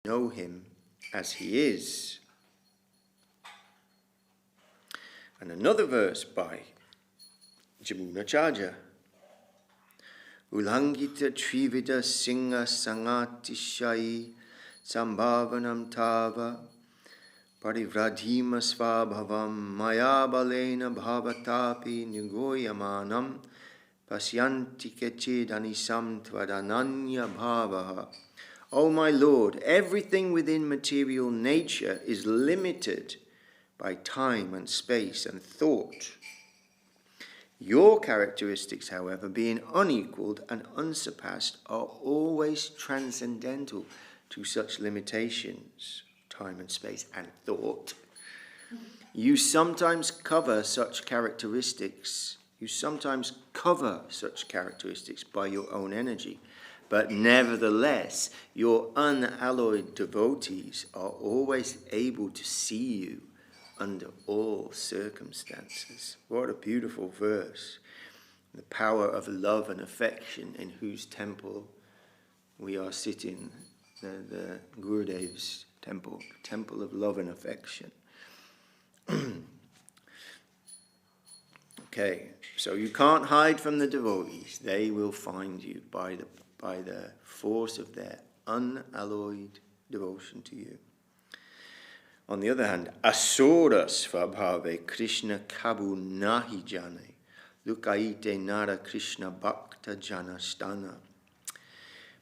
know him as he is. And another verse by Ch.Ch. Ulangita trivida singa sangatishai sambhavanam tava parivradhima svabhavam maya balena bhavatapi nigoyamanam pasyanti kechid tvadananya bhavaha. O my Lord, everything within material nature is limited by time and space and thought. Your characteristics, however, being unequaled and unsurpassed, are always transcendental to such limitations, time and space and thought. You sometimes cover such characteristics by your own energy, but nevertheless, your unalloyed devotees are always able to see you under all circumstances. What a beautiful verse. The power of love and affection in whose temple we are sitting, the Gurudev's temple, temple of love and affection. Okay, so you can't hide from the devotees. They will find you by the force of their unalloyed devotion to you. On the other hand, asura svabhave Krishna kabu nahi jane, lukaite nara Krishna bhakta janastana.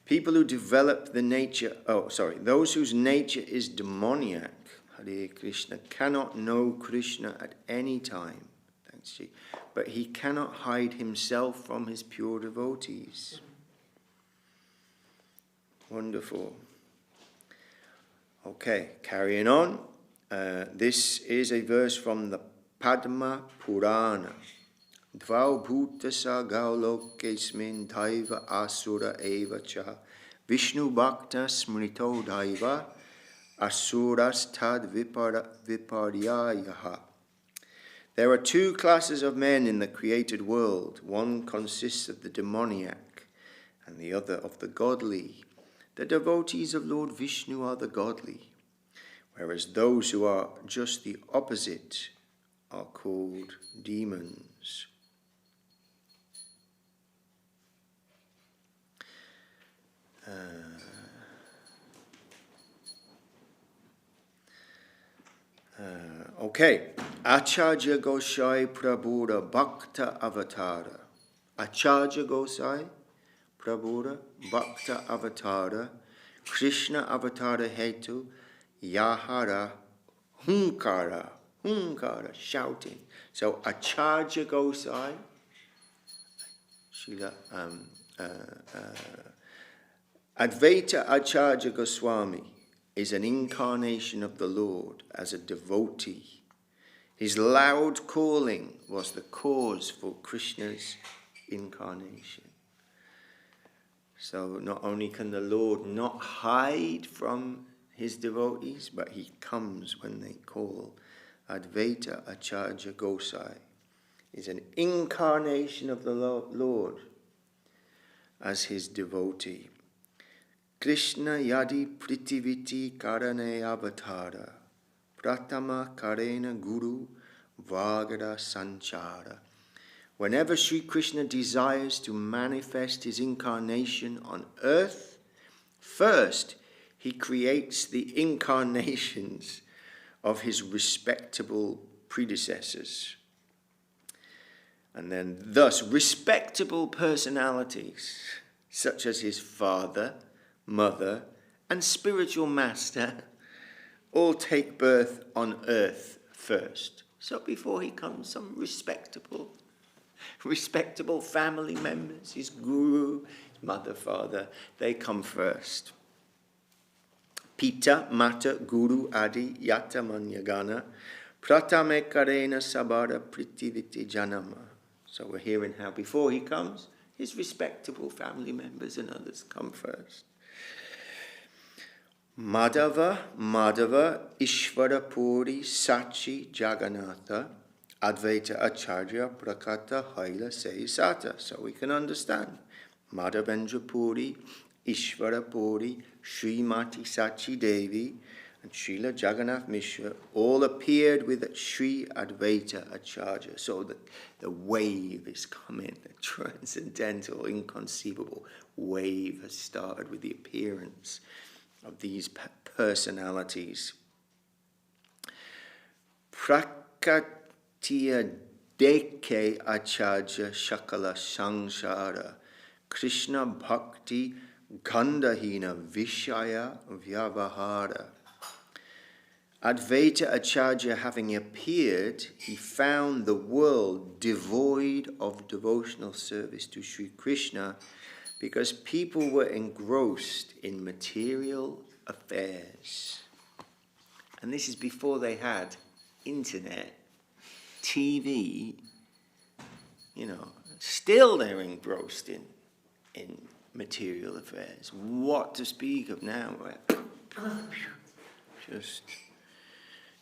People who develop those whose nature is demoniac, Hare Krishna, cannot know Krishna at any time, thanks Ch.Ch., but he cannot hide himself from his pure devotees. Wonderful. Okay, carrying on. This is a verse from the Padma Purana. Dvau bhutasa gaulokesmin daiva asura eva cha Vishnu bhakta smrito daiva asuras tad viparyayaha. There are two classes of men in the created world. One consists of the demoniac and the other of the godly. The devotees of Lord Vishnu are the godly, whereas those who are just the opposite are called demons. Okay. Acharya Gosai Prabhupada Bhakta Avatara. Acharya Gosai Prabhupada Bhakta Avatara. Krishna Avatara Hetu Yahara Hunkara, shouting. So Acharya Gosai, Advaita Acharya Goswami is an incarnation of the Lord as a devotee. His loud calling was the cause for Krishna's incarnation. So not only can the Lord not hide from his devotees, but he comes when they call. Advaita Acharya Gosai is an incarnation of the Lord as his devotee. Krishna yadi pritiviti karane avatara pratama karena guru vagada sanchara. Whenever Sri Krishna desires to manifest his incarnation on earth, first he creates the incarnations of his respectable predecessors. And then thus respectable personalities such as his father, mother, and spiritual master all take birth on earth first. So before he comes, some respectable family members, his guru, his mother, father, they come first. Pita, Mata, Guru, Adi, Yata, Manyagana, Pratame Karena Sabara Pritiviti Janama. So we're hearing how before he comes, his respectable family members and others come first. Madhava, Ishvara Puri, Sachi, Jagannatha, Advaita Acharya, Prakata, Haila, Sata. So we can understand. Madhavendra Puri, Ishvara Puri, Srimati Sachi Devi, and Srila Jagannath Mishra all appeared with Sri Advaita Acharya. So the wave is coming, the transcendental, inconceivable wave has started with the appearance of these personalities. Prakatiya Deke Acharya Shakala Samsara Krishna Bhakti Gandhahina Vishaya Vyavahara. Advaita Acharya having appeared, he found the world devoid of devotional service to Sri Krishna because people were engrossed in material affairs. And this is before they had internet, TV, still they're engrossed in material affairs. What to speak of now?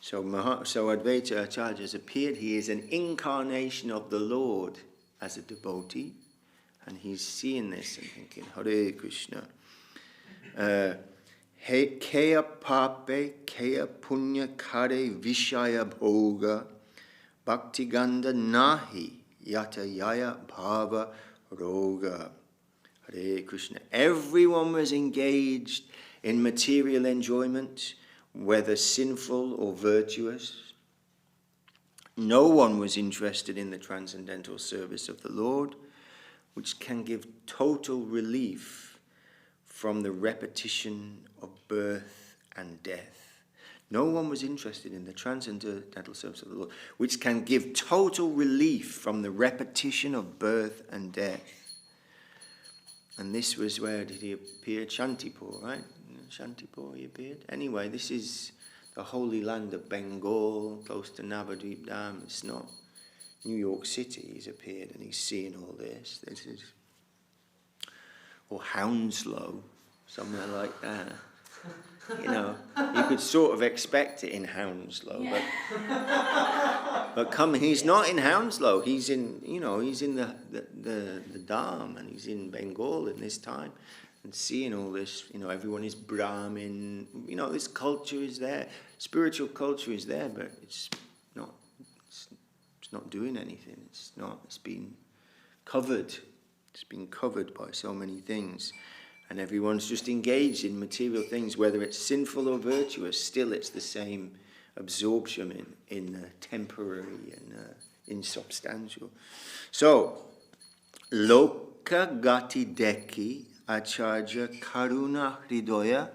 So Advaita Acharya has appeared. He is an incarnation of the Lord as a devotee, and he's seeing this and thinking, Hare Krishna. Kaya pape, kaya punya kare vishaya bhoga, bhakti ganda nahi yata yaya bhava roga. Hare Krishna. Everyone was engaged in material enjoyment, whether sinful or virtuous. No one was interested in the transcendental service of the Lord, which can give total relief from the repetition of birth and death. No one was interested in the transcendental service of the Lord, which can give total relief from the repetition of birth and death. And this was, where did he appear? Shantipur, right? Shantipur he appeared. Anyway, this is the holy land of Bengal, close to Navadvip Dam. It's not New York City. He's appeared and he's seeing all this. This is, or Hounslow, somewhere like that. You could sort of expect it in Hounslow, but he's not in Hounslow. He's in, he's in the Dham, and he's in Bengal in this time, and seeing all this. Everyone is Brahmin. This culture is there, spiritual culture is there, but it's not doing anything. It's been covered. It's been covered by so many things. And everyone's just engaged in material things, whether it's sinful or virtuous. Still, it's the same absorption in temporary and insubstantial. So, Loka Gati Deki Acharya Karuna Hridoya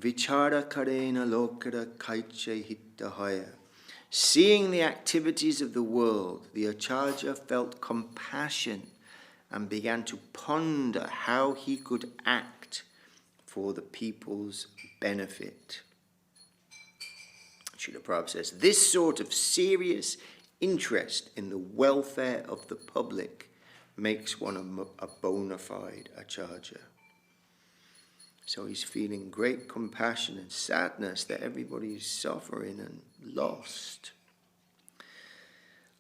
Vichara Karena Lokara Kaiche Hittahaya. Seeing the activities of the world, the Acharya felt compassion and began to ponder how he could act for the people's benefit. Srila Prabhupada says, this sort of serious interest in the welfare of the public makes one a bona fide Acharya. So he's feeling great compassion and sadness that everybody is suffering and lost.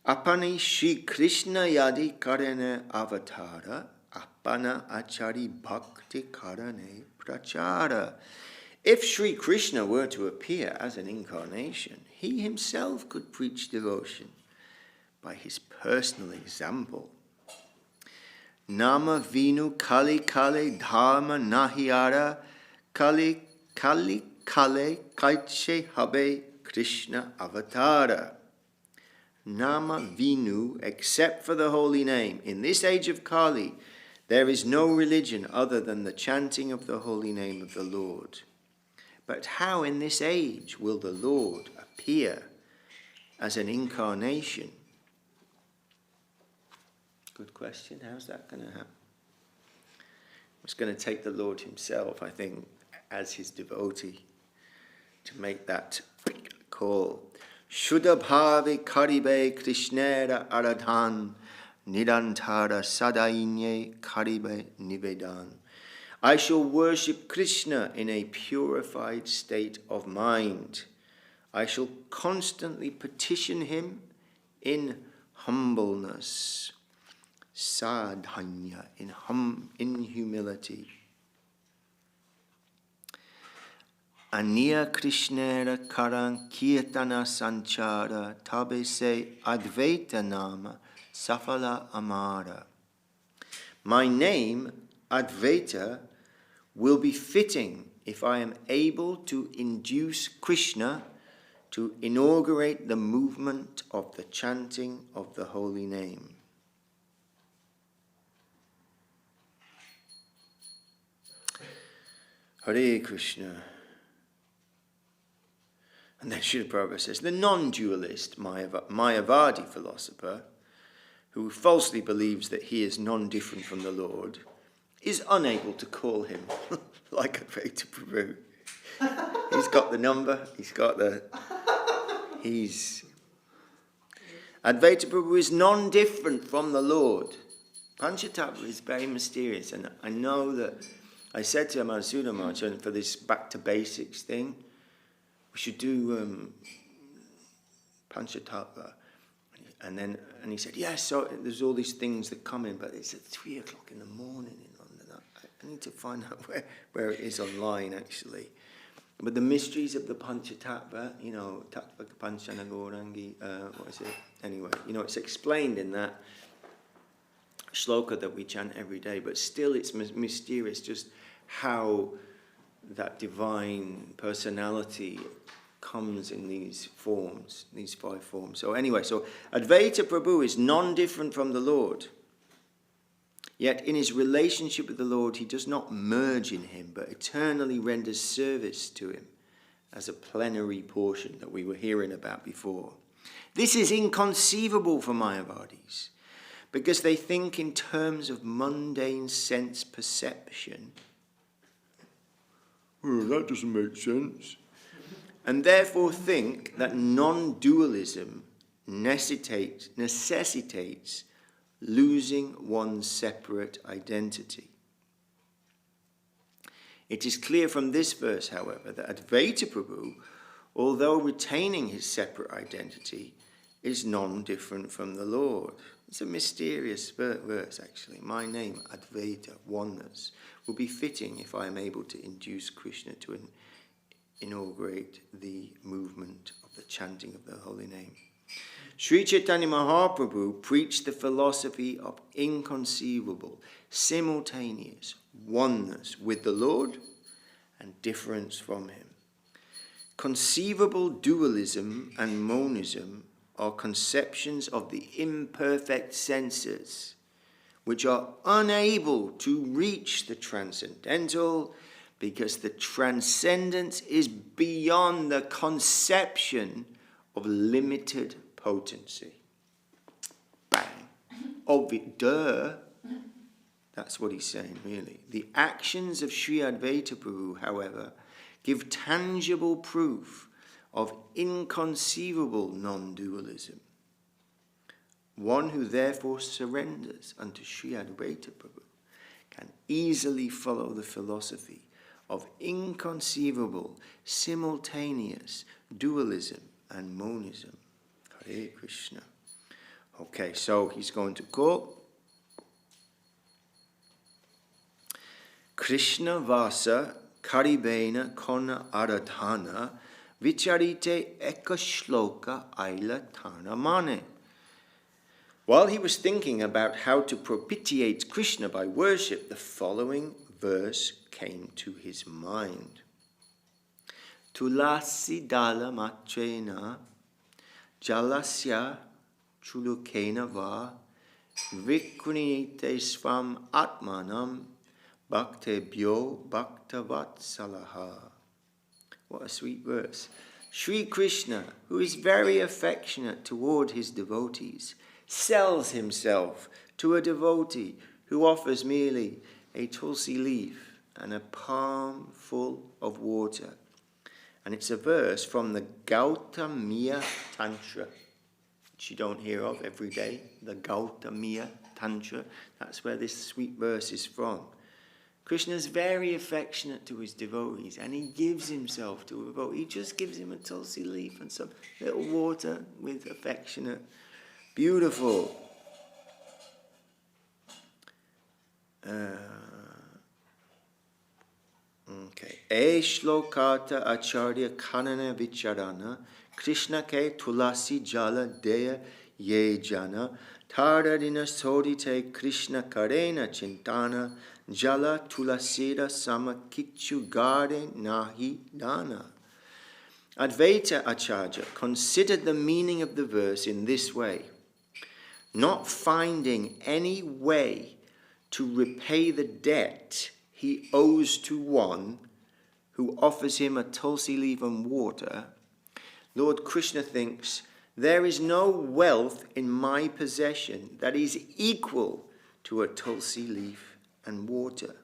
Apani Shri Krishna Yadi Karane Avatara, Apana Achari Bhakti Karane Prachara. If Sri Krishna were to appear as an incarnation, he himself could preach devotion by his personal example. Nama Vinu Kali Kale Dharma Nahiara Kali Kali Kale Kaiche Habe Krishna Avatara. Nama Vinu, except for the holy name. In this age of Kali, there is no religion other than the chanting of the holy name of the Lord. But how in this age will the Lord appear as an incarnation? Good question. How's that going to happen? It's going to take the Lord himself, I think, as his devotee, to make that call. Shuddha bhavi karibe krishnera aradhan nirantara sadainye karibe nivedan. I shall worship Krishna in a purified state of mind. I shall constantly petition him in humbleness. Sadhanya, in humility. Aniya Krishnera Karan Kirtana Sanchara Tabe se Advaita Nama Safala Amara. My name, Advaita, will be fitting if I am able to induce Krishna to inaugurate the movement of the chanting of the holy name. Hare Krishna. And then Srila Prabhupada says, the non-dualist Mayavadi philosopher, who falsely believes that he is non-different from the Lord, is unable to call him like Advaita Prabhu. He's got the number, Advaita Prabhu is non-different from the Lord. Panchatattva is very mysterious, and I know that I said to Madhusudana Maharaj, for this back to basics thing, we should do Panchatattva. And he said, yes, so there's all these things that come in, but it's at 3 o'clock in the morning in London. I need to find out where it is online, actually. But the mysteries of the Panchatattva, Tattva Panchana Gaurangi, what is it? Anyway, it's explained in that shloka that we chant every day, but still it's mysterious just how that divine personality comes in these forms, these 5 forms. So anyway, Advaita Prabhu is non-different from the Lord. Yet in his relationship with the Lord, he does not merge in him, but eternally renders service to him as a plenary portion that we were hearing about before. This is inconceivable for Mayavadis, because they think in terms of mundane sense perception. Oh, that doesn't make sense. And therefore think that non-dualism necessitates losing one's separate identity. It is clear from this verse, however, that Advaita Prabhu, although retaining his separate identity, is non-different from the Lord. It's a mysterious verse, actually. My name, Advaita, oneness, will be fitting if I am able to induce Krishna to inaugurate the movement of the chanting of the holy name. Sri Chaitanya Mahaprabhu preached the philosophy of inconceivable, simultaneous oneness with the Lord and difference from him. Conceivable dualism and monism are conceptions of the imperfect senses, which are unable to reach the transcendental, because the transcendence is beyond the conception of limited potency. Bang. Duh. That's what he's saying, really. The actions of Sri Advaita Prabhu, however, give tangible proof of inconceivable non-dualism. One who therefore surrenders unto Sri Advaita Prabhu can easily follow the philosophy of inconceivable, simultaneous dualism and monism. Hare Krishna. Okay, so he's going to quote Krishna Vasa Karibena Kona Aradhana Vicharite Eka Shloka Aila Tana Mane. While he was thinking about how to propitiate Krishna by worship, the following verse came to his mind. Tulasi dala matrena jalasya chulukena va vikrunite svam atmanam bhaktebhyo bhaktavat. What a sweet verse. Sri Krishna, who is very affectionate toward his devotees, sells himself to a devotee who offers merely a tulsi leaf and a palm full of water. And it's a verse from the Gautamiya Tantra, which you don't hear of every day, the Gautamiya Tantra. That's where this sweet verse is from. Krishna is very affectionate to his devotees, and he gives himself to a devotee. He just gives him a tulsi leaf and some little water with affectionate, beautiful. Okay. E shlokata acharya kanana vicharana Krishna ke tulasi jala deya ye jana Tardadina sodite Krishna karena chintana Jala tulasira samakichu gade nahi dana. Advaita Acharya considered the meaning of the verse in this way. Not finding any way to repay the debt he owes to one who offers him a tulsi leaf and water, Lord Krishna thinks, there is no wealth in my possession that is equal to a tulsi leaf and water.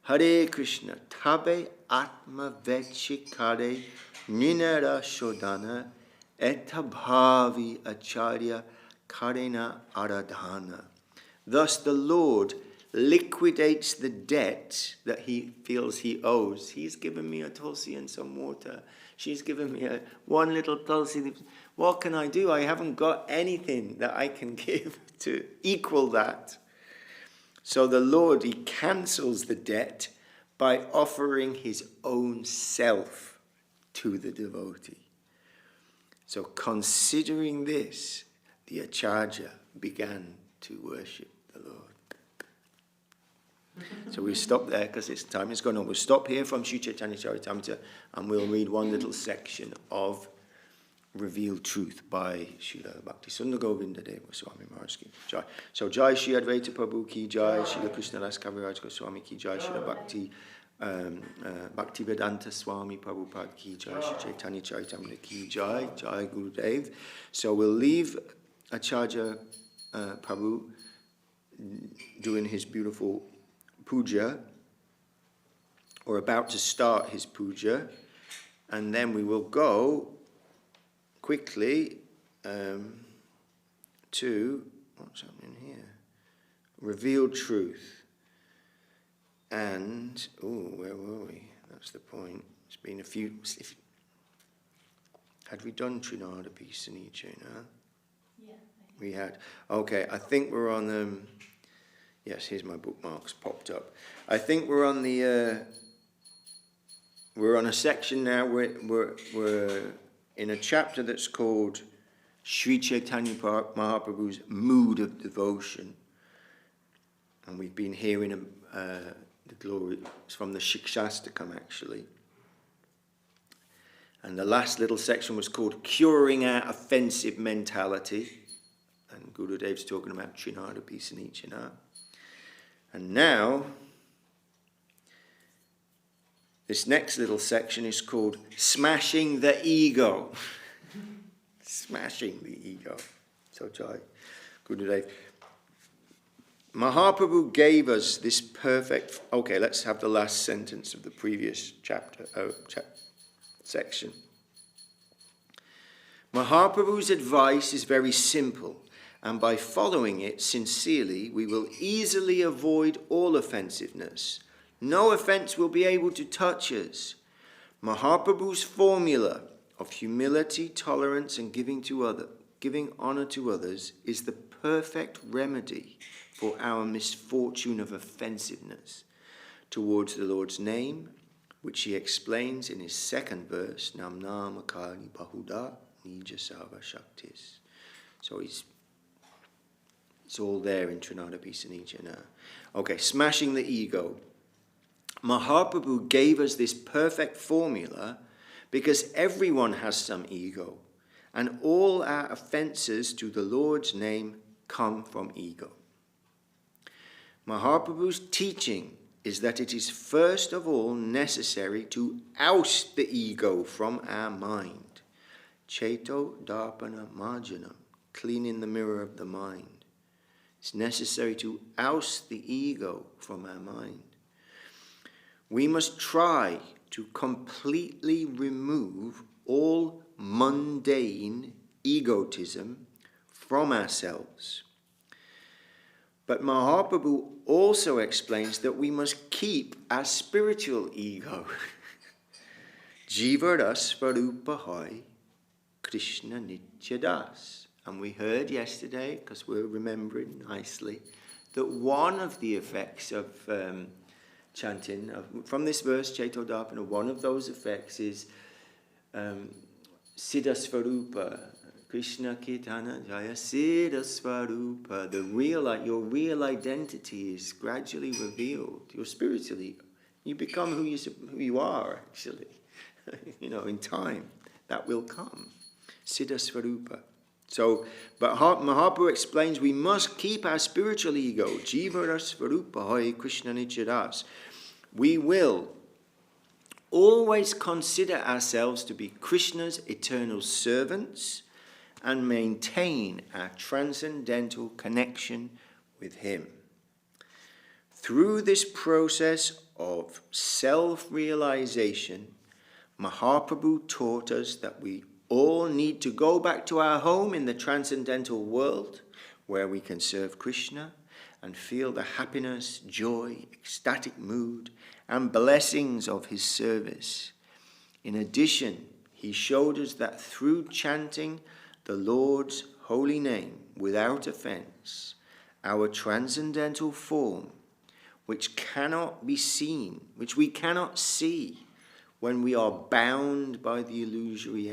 Hare Krishna, tabe atma vechikare ninara shodhana etabhavi acharya karena aradhana. Thus the Lord liquidates the debt that he feels he owes. He's given me a tulsi and some water. She's given me one little tulsi. What can I do? I haven't got anything that I can give to equal that. So the Lord, he cancels the debt by offering his own self to the devotee. So considering this, the Acharya began to worship the Lord. So we stop there because time is gone on. We'll stop here from Ch.Ch. Charitamrita and we'll read one little section of Revealed Truth by Srila Bhakti Sundar Govinda Deva Swami Maharaj ki Jai. So Jai Shri Advaita Prabhu ki Jai, Srila Krishna Das Kaviraj Goswami ki Jai, Srila Bhakti Vedanta Swami Prabhupada ki Jai, Shri Chaitanya Charitamrita ki Jai, Jai Gurudev. So we'll leave Acharya Prabhu doing his beautiful puja, or about to start his puja, and then we will go quickly to, what's happening here? Revealed Truth. And, where were we? That's the point. It's been a few, had we done Trinada Pisanija now? Yeah. We had. Okay, I think we're on, yes, here's my bookmarks popped up. I think we're on the, we're on a section now where we're in a chapter that's called Sri Chaitanya Mahaprabhu's Mood of Devotion. And we've been hearing the glory from the Shikshastakam actually. And the last little section was called Curing Our Offensive Mentality. And Gurudev's talking about Trinada Pisanichana. And now, this next little section is called Smashing the Ego. Smashing the ego. So Jai Gurudev. Mahaprabhu gave us this perfect... Okay, let's have the last sentence of the previous section. Mahaprabhu's advice is very simple, and by following it sincerely, we will easily avoid all offensiveness. No offense will be able to touch us. Mahaprabhu's formula of humility, tolerance, and giving honor to others is the perfect remedy for our misfortune of offensiveness towards the Lord's name, which he explains in his second verse, Nam Nam Akali Bahuda Nija Sava Shaktis. So it's all there in Trinada Pisanija. Okay, smashing the ego. Mahaprabhu gave us this perfect formula because everyone has some ego, and all our offenses to the Lord's name come from ego. Mahaprabhu's teaching is that it is first of all necessary to oust the ego from our mind. Cheto darpana marjanam, cleaning the mirror of the mind. It's necessary to oust the ego from our mind. We must try to completely remove all mundane egotism from ourselves. But Mahaprabhu also explains that we must keep our spiritual ego. Jivara Svarupahai Krishna Nityadas. And we heard yesterday, because we're remembering nicely, that one of the effects of chanting, from this verse, Chaito Dharpana, one of those effects is Siddha Svarupa, Krishna Kirtana Jaya Siddha Svarupa. Your real identity is gradually revealed. You're spiritually, you become who you are, actually. In time, that will come. Siddha Svarupa. So, but Mahaprabhu explains we must keep our spiritual ego. Jivara Svarupa Hoy Krishna Nichadas. We will always consider ourselves to be Krishna's eternal servants and maintain our transcendental connection with him. Through this process of self-realization, Mahaprabhu taught us that we all need to go back to our home in the transcendental world where we can serve Krishna and feel the happiness, joy, ecstatic mood and blessings of his service. In addition, he showed us that through chanting the Lord's holy name without offense, our transcendental form, which cannot be seen, which we cannot see when we are bound by the illusory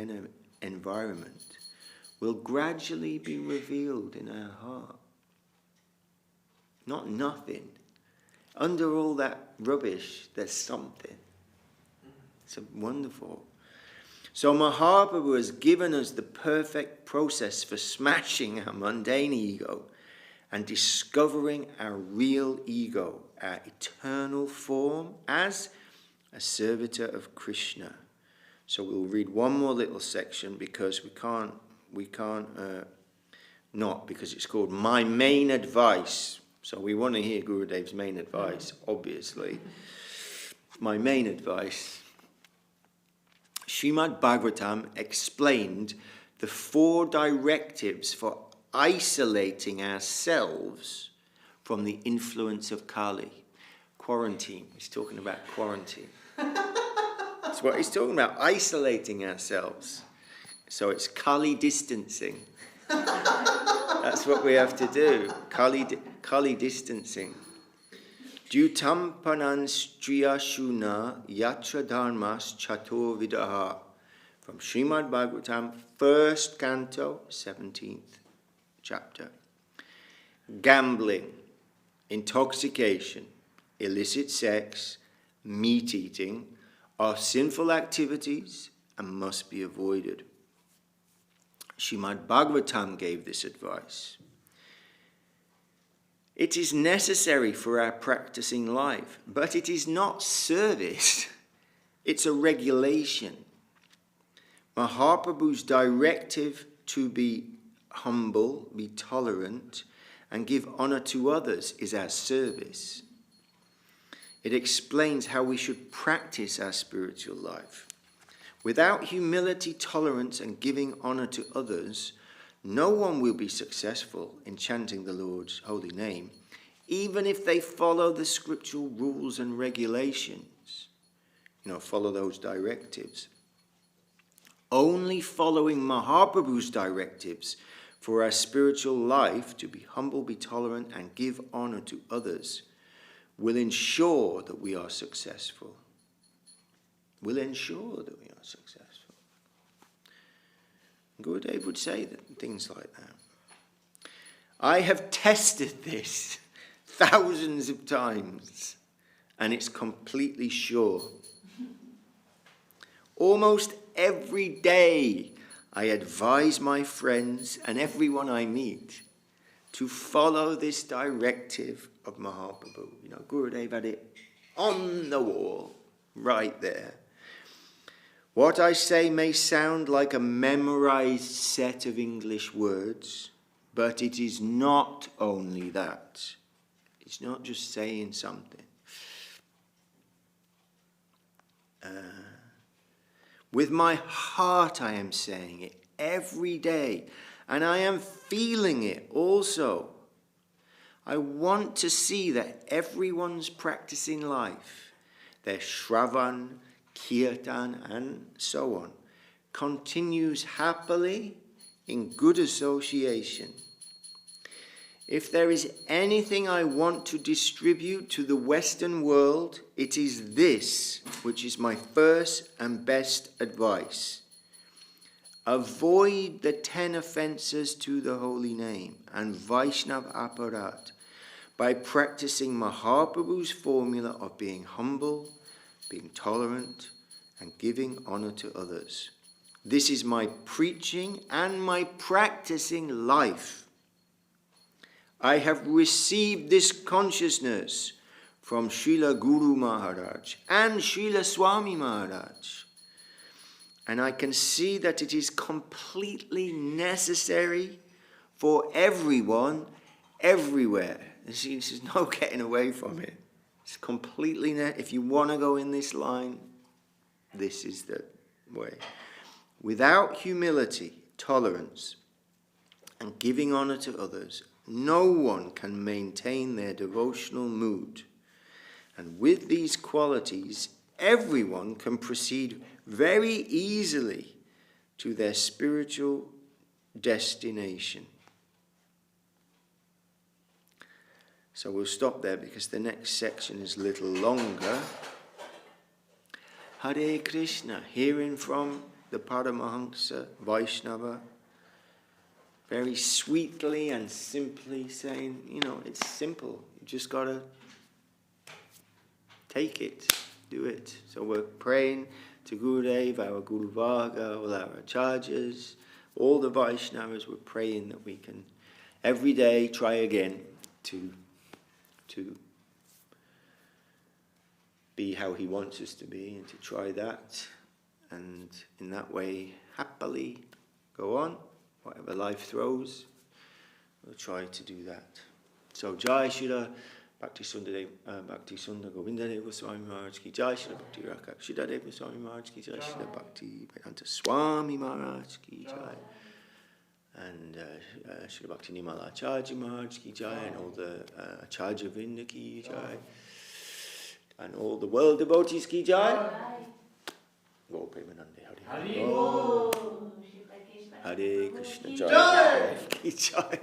environment, will gradually be revealed in our heart. Not nothing. Under all that rubbish, there's something. It's wonderful. So Mahaprabhu has given us the perfect process for smashing our mundane ego and discovering our real ego, our eternal form as a servitor of Krishna. So we'll read one more little section because we can't not, because it's called My Main Advice. So we want to hear Gurudev's main advice, obviously. My main advice. Srimad Bhagavatam explained the 4 directives for isolating ourselves from the influence of Kali. Quarantine. He's talking about quarantine. That's what he's talking about, isolating ourselves. So it's Kali distancing. That's what we have to do. Kali distancing. Dutampanam striya shuna yatra dharmas chatur vidaha. From Srimad Bhagavatam, 1st canto, 17th chapter. Gambling, intoxication, illicit sex, meat eating are sinful activities and must be avoided. Srimad Bhagavatam gave this advice. It is necessary for our practicing life, but it is not service. It's a regulation. Mahaprabhu's directive to be humble, be tolerant, and give honor to others is our service. It explains how we should practice our spiritual life. Without humility, tolerance, and giving honor to others, no one will be successful in chanting the Lord's holy name, even if they follow the scriptural rules and regulations, follow those directives. Only following Mahaprabhu's directives for our spiritual life to be humble, be tolerant, and give honor to others will ensure that we are successful. Will ensure that we are successful. Gurudev would say things like that. I have tested this thousands of times, and it's completely sure. Almost every day, I advise my friends and everyone I meet to follow this directive of Mahaprabhu. Gurudev had it on the wall, right there. What I say may sound like a memorized set of English words, but it is not only that. It's not just saying something. With my heart I am saying it every day, and I am feeling it also. I want to see that everyone's practicing life, their Shravan, Kirtan, and so on, continues happily in good association. If there is anything I want to distribute to the Western world, it is this, which is my first and best advice. Avoid the 10 offenses to the holy name and Vaishnav aparat by practicing Mahaprabhu's formula of being humble, being tolerant, and giving honor to others. This is my preaching and my practicing life. I have received this consciousness from Srila Guru Maharaj and Srila Swami Maharaj. And I can see that it is completely necessary for everyone, everywhere. There's no getting away from it. It's completely if you want to go in this line, this is the way. Without humility, tolerance, and giving honor to others, no one can maintain their devotional mood. And with these qualities, everyone can proceed very easily to their spiritual destination. So we'll stop there because the next section is a little longer. Hare Krishna, hearing from the Paramahansa Vaishnava, very sweetly and simply saying, it's simple. You just got to take it, do it. So we're praying to Gurudev, our Guru Varga, all our acharyas, all the Vaishnavas. We're praying that we can every day try again to be how he wants us to be, and to try that, and in that way happily go on. Whatever life throws, we'll try to do that. So Jai Shri Bhakti Sundar Govinda Deva Swami Maharaj Ki Jai, Shri Bhakti Rakha Shri Deva Swami Maharaj Ki Jai, Shri Bhakti Vedanta Swami Maharaj Ki Jai, and Shri Bhakti Nimala Acharya Maharaj Ki Jai, and all the Acharya Vrinda Ki Jai, and all the world devotees Ki Jai. Go Premanande Hari. Hare Krishna Jai. Ki Jai.